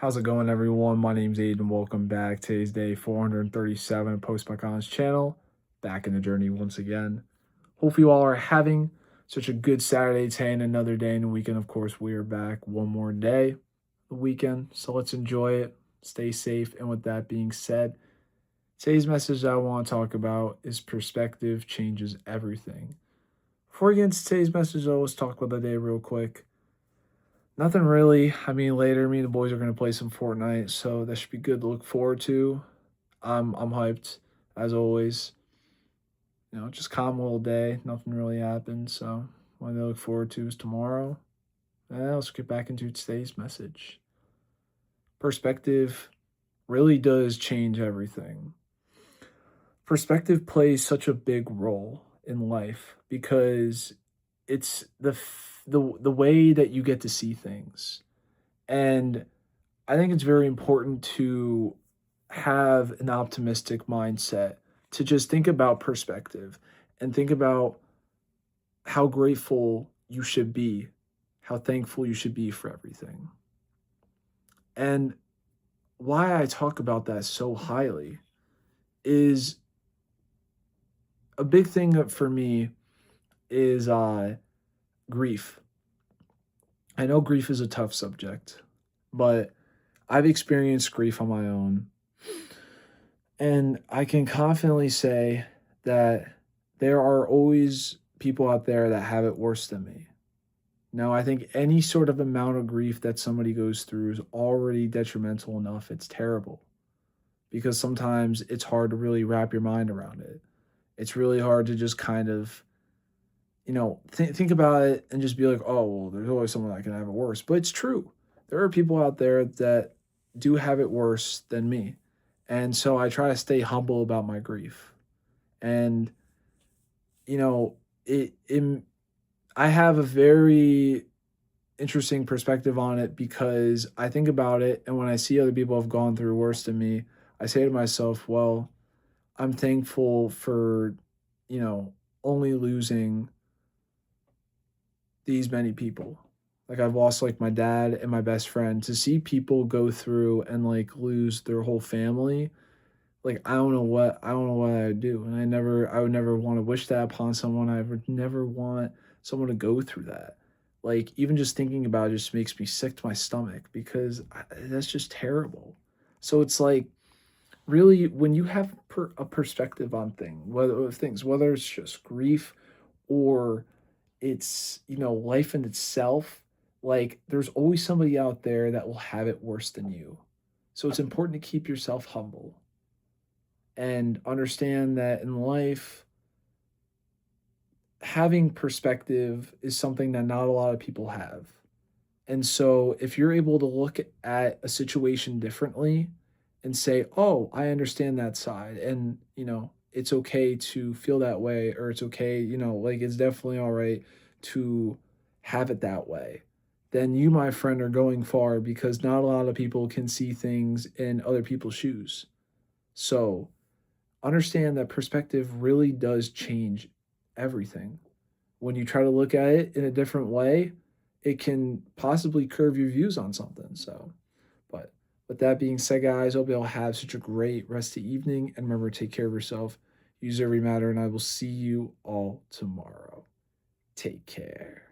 How's it going, everyone? My name's Aiden. Welcome back. Today's day 437 Post by Collins channel. Back in the journey once again. Hope you all are having such a good Saturday today and another day in the weekend. Of course, we are back one more day, the weekend. So let's enjoy it. Stay safe. And with that being said, today's message that I want to talk about is perspective changes everything. Before we get into today's message, though, let's talk about the day real quick. Nothing really. I mean, later, me and the boys are gonna play some Fortnite, so that should be good to look forward to. I'm hyped as always. Just calm little day. Nothing really happened, so what I look forward to is tomorrow. And let's get back into today's message. Perspective really does change everything. Perspective plays such a big role in life because it's the way that you get to see things. And I think it's very important to have an optimistic mindset, to just think about perspective and think about how grateful you should be, how thankful you should be for everything. And why I talk about that so highly is a big thing for me is grief. I know grief is a tough subject, but I've experienced grief on my own. And I can confidently say that there are always people out there that have it worse than me. Now, I think any sort of amount of grief that somebody goes through is already detrimental enough. It's terrible because sometimes it's hard to really wrap your mind around it. It's really hard to just kind of, think about it and just be like, oh, well, there's always someone that can have it worse. But it's true. There are people out there that do have it worse than me. And so I try to stay humble about my grief. And, you know, it I have a very interesting perspective on it because I think about it and when I see other people have gone through worse than me, I say to myself, well, I'm thankful for, you know, only losing these many people. Like I've lost like my dad and my best friend. To see people go through and like lose their whole family, like I don't know what I would do. And I would never want to wish that upon someone. I would never want someone to go through that. Like even just thinking about it just makes me sick to my stomach because that's just terrible. So it's like really when you have a perspective on whether it's just grief or it's life in itself, like there's always somebody out there that will have it worse than you. So it's important to keep yourself humble and understand that in life, having perspective is something that not a lot of people have. And so if you're able to look at a situation differently and say, "Oh, I understand that side," and it's okay to feel that way, or it's okay, like it's definitely all right to have it that way, then you, my friend, are going far because not a lot of people can see things in other people's shoes. So understand that perspective really does change everything. When you try to look at it in a different way, it can possibly curve your views on something. So, but with that being said, guys, hope you all have such a great rest of the evening. And remember, take care of yourself, use every matter, and I will see you all tomorrow. Take care.